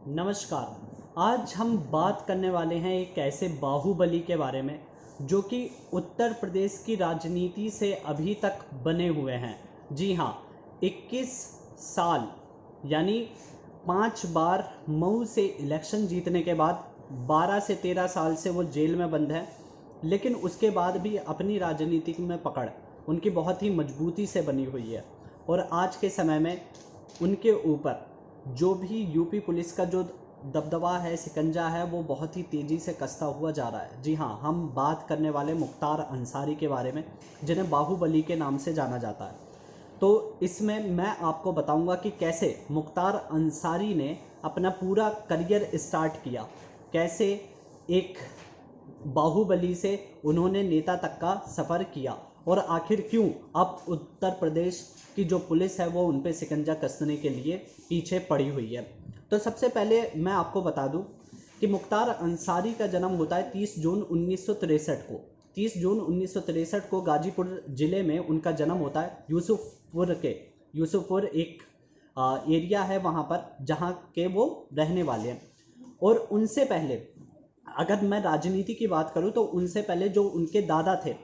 नमस्कार। आज हम बात करने वाले हैं एक ऐसे बाहुबली के बारे में जो कि उत्तर प्रदेश की राजनीति से अभी तक बने हुए हैं। जी हाँ, 21 साल यानी 5 बार मऊ से इलेक्शन जीतने के बाद 12 से 13 साल से वो जेल में बंद है, लेकिन उसके बाद भी अपनी राजनीति में पकड़ उनकी बहुत ही मजबूती से बनी हुई है। और आज के समय में उनके ऊपर जो भी यूपी पुलिस का जो दबदबा है, शिकंजा है, वो बहुत ही तेज़ी से कसता हुआ जा रहा है। जी हाँ, हम बात करने वाले मुख्तार अंसारी के बारे में, जिन्हें बाहुबली के नाम से जाना जाता है। तो इसमें मैं आपको बताऊंगा कि कैसे मुख्तार अंसारी ने अपना पूरा करियर स्टार्ट किया, कैसे एक बाहुबली से उन्होंने नेता तक का सफ़र किया और आखिर क्यों अब उत्तर प्रदेश की जो पुलिस है वो उन पे शिकंजा कसने के लिए पीछे पड़ी हुई है। तो सबसे पहले मैं आपको बता दूं कि मुख्तार अंसारी का जन्म होता है 30 जून 1963 को। 30 जून 1963 को गाजीपुर ज़िले में उनका जन्म होता है। यूसुफपुर एक एरिया है वहाँ पर जहाँ के वो रहने वाले हैं। और उनसे पहले अगर मैं राजनीति की बात करूं तो उनसे पहले जो उनके दादा थे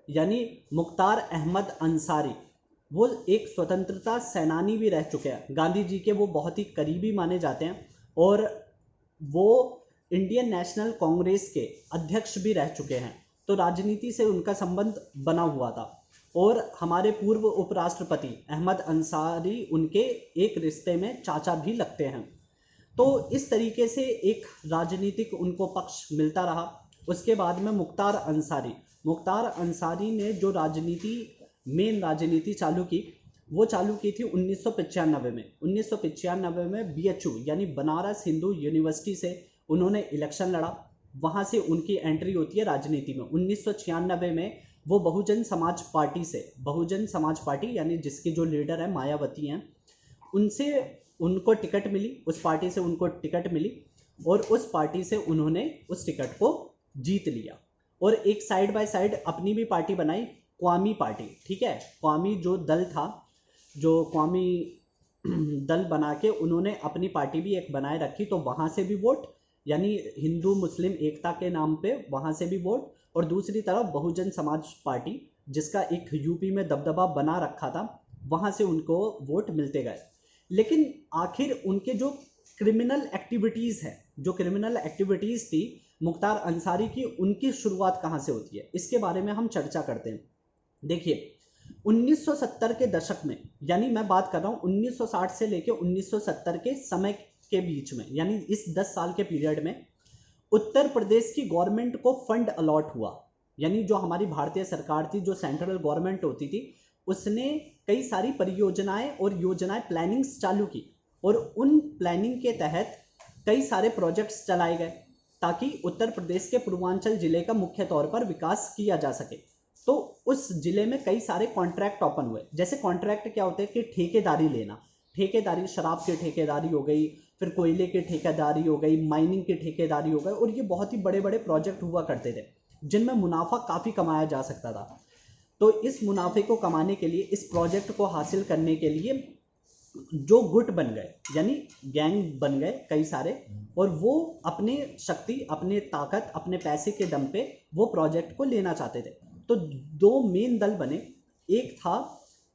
यानी मुख्तार अहमद अंसारी, वो एक स्वतंत्रता सेनानी भी रह चुके हैं। गांधी जी के वो बहुत ही करीबी माने जाते हैं और वो इंडियन नेशनल कांग्रेस के अध्यक्ष भी रह चुके हैं। तो राजनीति से उनका संबंध बना हुआ था। और हमारे पूर्व उपराष्ट्रपति अहमद अंसारी उनके एक रिश्ते में चाचा भी लगते हैं। तो इस तरीके से एक राजनीतिक उनको पक्ष मिलता रहा। उसके बाद में मुख्तार अंसारी ने जो मेन राजनीति चालू की, वो चालू की थी 1995 में। 1995 में बीएचयू यानी बनारस हिंदू यूनिवर्सिटी से उन्होंने इलेक्शन लड़ा। वहाँ से उनकी एंट्री होती है राजनीति में। 1996 में वो बहुजन समाज पार्टी यानी जिसकी जो लीडर है मायावती हैं, उनसे उनको टिकट मिली, उस पार्टी से उनको टिकट मिली और उस पार्टी से उन्होंने उस टिकट को जीत लिया। और एक साइड बाय साइड अपनी भी पार्टी बनाई, क्वामी पार्टी। ठीक है, क्वामी जो दल था, जो क्वामी दल बना के उन्होंने अपनी पार्टी भी एक बनाए रखी। तो वहाँ से भी वोट यानी हिंदू मुस्लिम एकता के नाम पे वहाँ से भी वोट, और दूसरी तरफ बहुजन समाज पार्टी जिसका एक यूपी में दबदबा बना रखा था, वहाँ से उनको वोट मिलते गए। लेकिन आखिर उनके जो क्रिमिनल एक्टिविटीज़ थी मुख्तार अंसारी की, उनकी शुरुआत कहाँ से होती है, इसके बारे में हम चर्चा करते हैं। देखिए, 1970 के दशक में, यानी मैं बात कर रहा हूँ 1960 से लेकर 1970 के समय के बीच में, यानी इस 10 साल के पीरियड में उत्तर प्रदेश की गवर्नमेंट को फंड अलॉट हुआ। यानी जो हमारी भारतीय सरकार थी, जो सेंट्रल गवर्नमेंट होती थी, उसने कई सारी परियोजनाएं और योजनाएं प्लानिंग्स चालू की और उन प्लानिंग के तहत कई सारे प्रोजेक्ट्स चलाए गए ताकि उत्तर प्रदेश के पूर्वांचल जिले का मुख्य तौर पर विकास किया जा सके। तो उस जिले में कई सारे कॉन्ट्रैक्ट ओपन हुए। जैसे कॉन्ट्रैक्ट क्या होते हैं कि ठेकेदारी लेना, ठेकेदारी, शराब की ठेकेदारी हो गई, फिर कोयले की ठेकेदारी हो गई, माइनिंग की ठेकेदारी हो गई। और ये बहुत ही बड़े बड़े प्रोजेक्ट हुआ करते थे जिनमें मुनाफा काफ़ी कमाया जा सकता था। तो इस मुनाफे को कमाने के लिए, इस प्रोजेक्ट को हासिल करने के लिए जो गुट बन गए यानी गैंग बन गए कई सारे, और वो अपने शक्ति, अपने ताकत, अपने पैसे के दम पे वो प्रोजेक्ट को लेना चाहते थे। तो दो मेन दल बने। एक था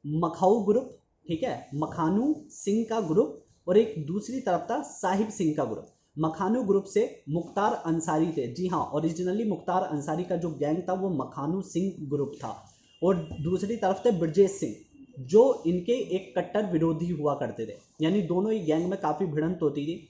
मखाऊ ग्रुप, ठीक है, मखानू सिंह का ग्रुप, और एक दूसरी तरफ था साहिब सिंह का ग्रुप। मखानू ग्रुप से मुख्तार अंसारी थे। जी हाँ, ओरिजिनली मुख्तार अंसारी का जो गैंग था वो मखानू सिंह ग्रुप था। और दूसरी तरफ थे ब्रजेश सिंह, जो इनके एक कट्टर विरोधी हुआ करते थे। यानी दोनों ही गैंग में काफ़ी भिड़ंत होती थी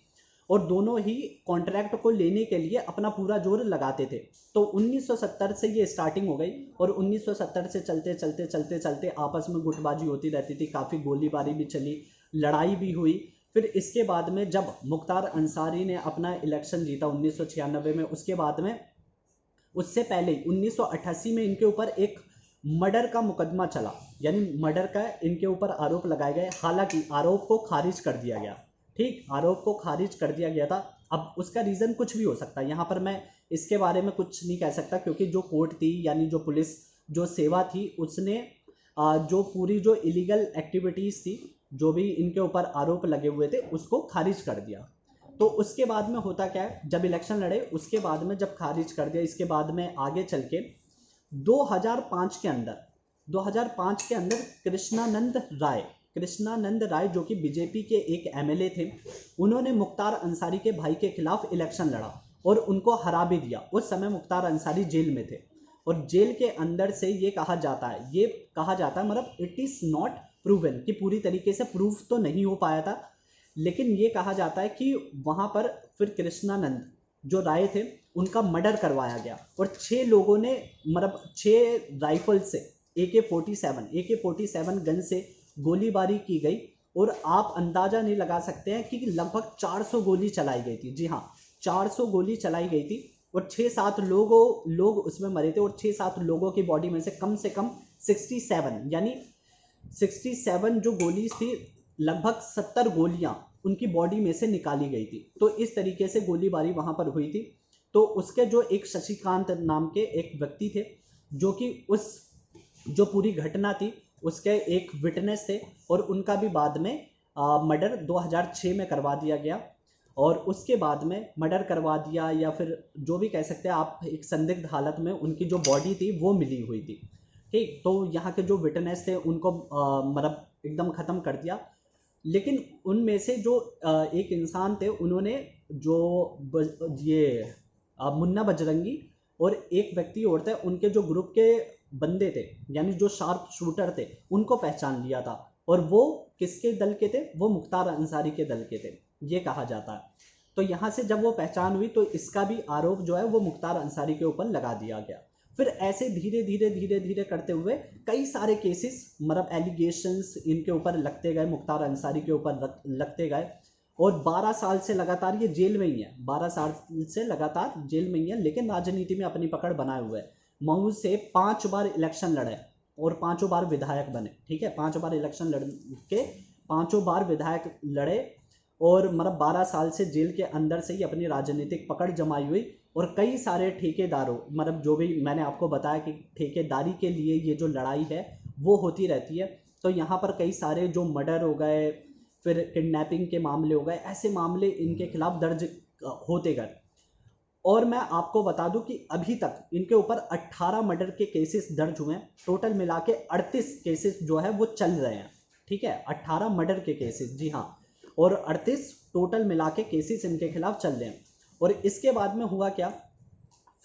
और दोनों ही कॉन्ट्रैक्ट को लेने के लिए अपना पूरा जोर लगाते थे। तो 1970 से ये स्टार्टिंग हो गई और 1970 से चलते चलते चलते चलते आपस में गुटबाजी होती रहती थी, काफ़ी गोलीबारी भी चली, लड़ाई भी हुई। फिर इसके बाद में जब मुख्तार अंसारी ने अपना इलेक्शन जीता 1996 में, उसके बाद में उससे पहले 1988 में इनके ऊपर एक मर्डर का मुकदमा चला, यानी मर्डर का इनके ऊपर आरोप लगाए गए। हालांकि आरोप को खारिज कर दिया गया। ठीक, आरोप को खारिज कर दिया गया था। अब उसका रीज़न कुछ भी हो सकता है, यहाँ पर मैं इसके बारे में कुछ नहीं कह सकता, क्योंकि जो कोर्ट थी यानी जो पुलिस जो सेवा थी उसने जो पूरी जो इलीगल एक्टिविटीज़ थी, जो भी इनके ऊपर आरोप लगे हुए थे, उसको खारिज कर दिया। तो उसके बाद में होता क्या है, जब इलेक्शन लड़े उसके बाद में जब खारिज कर दिया, इसके बाद में आगे चल के 2005 के अंदर कृष्णानंद राय जो कि बीजेपी के एक एमएलए थे, उन्होंने मुख्तार अंसारी के भाई के खिलाफ इलेक्शन लड़ा और उनको हरा भी दिया। उस समय मुख्तार अंसारी जेल में थे और जेल के अंदर से ये कहा जाता है मतलब इट इज नॉट प्रूवन कि पूरी तरीके से प्रूफ तो नहीं हो पाया था, लेकिन ये कहा जाता है कि वहां पर फिर कृष्णानंद जो राय थे उनका मर्डर करवाया गया और 6 लोगों ने मतलब 6 राइफल से AK-47 गन से गोलीबारी की गई और आप अंदाजा नहीं लगा सकते हैं कि लगभग 400 गोली चलाई गई थी। जी हाँ, 400 गोली चलाई गई थी और 6-7 लोग उसमें मरे थे और 6-7 लोगों की बॉडी में से कम 67 जो गोली थी, लगभग 70 गोलियां उनकी बॉडी में से निकाली गई थी। तो इस तरीके से गोलीबारी वहां पर हुई थी। तो उसके जो एक शशिकांत नाम के एक व्यक्ति थे जो कि उस जो पूरी घटना थी उसके एक विटनेस थे और उनका भी बाद में मर्डर 2006 में करवा दिया गया और उसके बाद में मर्डर करवा दिया, या फिर जो भी कह सकते हैं आप, एक संदिग्ध हालत में उनकी जो बॉडी थी वो मिली हुई थी। ठीक, तो यहाँ के जो विटनेस थे उनको मतलब एकदम ख़त्म कर दिया। लेकिन उनमें से जो एक इंसान थे, उन्होंने जो ये मुन्ना बजरंगी और एक व्यक्ति और थे, उनके जो ग्रुप के बंदे थे यानी जो शार्प शूटर थे, उनको पहचान लिया था और वो किसके दल के थे, वो मुख्तार अंसारी के दल के थे, ये कहा जाता है। तो यहाँ से जब वो पहचान हुई तो इसका भी आरोप जो है वो मुख्तार अंसारी के ऊपर लगा दिया गया। फिर ऐसे धीरे धीरे करते हुए कई सारे केसेस मतलब एलिगेशंस इनके ऊपर लगते गए, मुख्तार अंसारी के ऊपर लगते गए और 12 साल से लगातार ये जेल में ही है, 12 साल से लगातार जेल में ही है, लेकिन राजनीति में अपनी पकड़ बनाए हुए है। मऊ से 5 बार इलेक्शन लड़े और 5 बार विधायक बने। ठीक है, 5 बार इलेक्शन लड़ के 5 बार विधायक लड़े और मतलब 12 साल से जेल के अंदर से ही अपनी राजनीतिक पकड़ जमाई हुई और कई सारे ठेकेदारों, मतलब जो भी मैंने आपको बताया कि ठेकेदारी के लिए ये जो लड़ाई है वो होती रहती है। तो यहाँ पर कई सारे जो मर्डर हो गए, फिर किडनैपिंग के मामले हो गए, ऐसे मामले इनके खिलाफ दर्ज होते गए। और मैं आपको बता दूं कि अभी तक इनके ऊपर 18 मर्डर के केसेस दर्ज हुए हैं। टोटल मिला के 38 केसेस जो है वो चल रहे हैं। ठीक है, 18 मर्डर के केसेस, जी हाँ, और 38 टोटल मिला के केसेस इनके खिलाफ चल रहे हैं। और इसके बाद में हुआ क्या,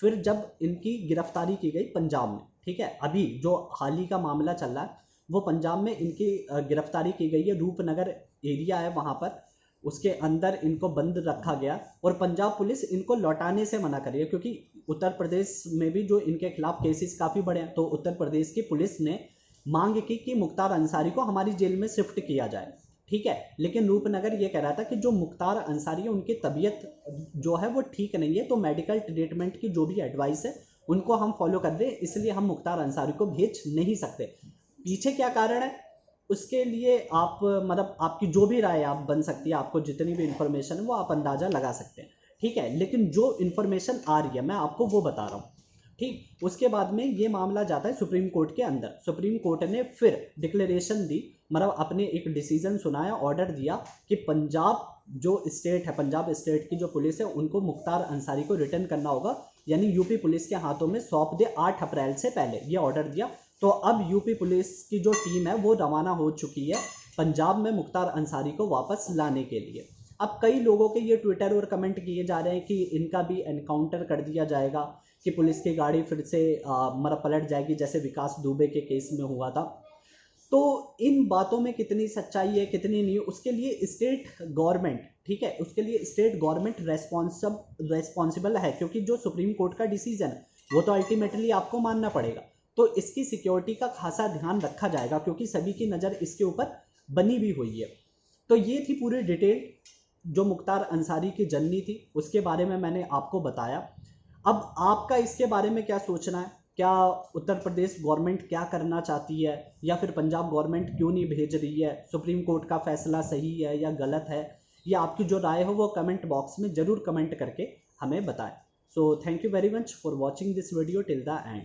फिर जब इनकी गिरफ्तारी की गई पंजाब में, ठीक है, अभी जो हाल ही का मामला चल रहा है वो पंजाब में इनकी गिरफ्तारी की गई है। रूपनगर एरिया है वहाँ पर, उसके अंदर इनको बंद रखा गया और पंजाब पुलिस इनको लौटाने से मना कर रही है क्योंकि उत्तर प्रदेश में भी जो इनके खिलाफ केसेस काफ़ी बड़े हैं। तो उत्तर प्रदेश की पुलिस ने मांग की कि मुख्तार अंसारी को हमारी जेल में शिफ्ट किया जाए। ठीक है, लेकिन रूपनगर ये कह रहा था कि जो मुख्तार अंसारी है उनकी तबीयत जो है वो ठीक नहीं है, तो मेडिकल ट्रीटमेंट की जो भी एडवाइस है उनको हम फॉलो कर रहे हैं, इसलिए हम मुख्तार अंसारी को भेज नहीं सकते। पीछे क्या कारण है उसके लिए आप मतलब आपकी जो भी राय आप बन सकती है, आपको जितनी भी इंफॉर्मेशन है वो आप अंदाजा लगा सकते हैं। ठीक है, लेकिन जो इंफॉर्मेशन आ रही है मैं आपको वो बता रहा हूँ। ठीक, उसके बाद में ये मामला जाता है सुप्रीम कोर्ट के अंदर। सुप्रीम कोर्ट ने फिर डिक्लेरेशन दी, मतलब अपने एक डिसीजन सुनाया, ऑर्डर दिया कि पंजाब जो स्टेट है, पंजाब स्टेट की जो पुलिस है उनको मुख्तार अंसारी को रिटर्न करना होगा, यानी यूपी पुलिस के हाथों में सौंप दे 8 अप्रैल से पहले, ये ऑर्डर दिया। तो अब यूपी पुलिस की जो टीम है वो रवाना हो चुकी है पंजाब में मुख्तार अंसारी को वापस लाने के लिए। अब कई लोगों के ये ट्विटर और कमेंट किए जा रहे हैं कि इनका भी एनकाउंटर कर दिया जाएगा, कि पुलिस की गाड़ी फिर से मतलब पलट जाएगी जैसे विकास दुबे के केस में हुआ था। तो इन बातों में कितनी सच्चाई है कितनी नहीं, उसके लिए स्टेट गवर्नमेंट, ठीक है, उसके लिए स्टेट गवर्नमेंट रेस्पॉन्सिबल है, क्योंकि जो सुप्रीम कोर्ट का डिसीजन है वो तो अल्टीमेटली आपको मानना पड़ेगा। तो इसकी सिक्योरिटी का खासा ध्यान रखा जाएगा क्योंकि सभी की नज़र इसके ऊपर बनी भी हुई है। तो ये थी पूरी डिटेल जो मुख्तार अंसारी की जर्नी थी, उसके बारे में मैंने आपको बताया। अब आपका इसके बारे में क्या सोचना है? क्या उत्तर प्रदेश गवर्नमेंट क्या करना चाहती है, या फिर पंजाब गवर्नमेंट क्यों नहीं भेज रही है? सुप्रीम कोर्ट का फैसला सही है या गलत है? या आपकी जो राय हो वो कमेंट बॉक्स में ज़रूर कमेंट करके हमें बताएं। So thank you very much for watching this video till the end.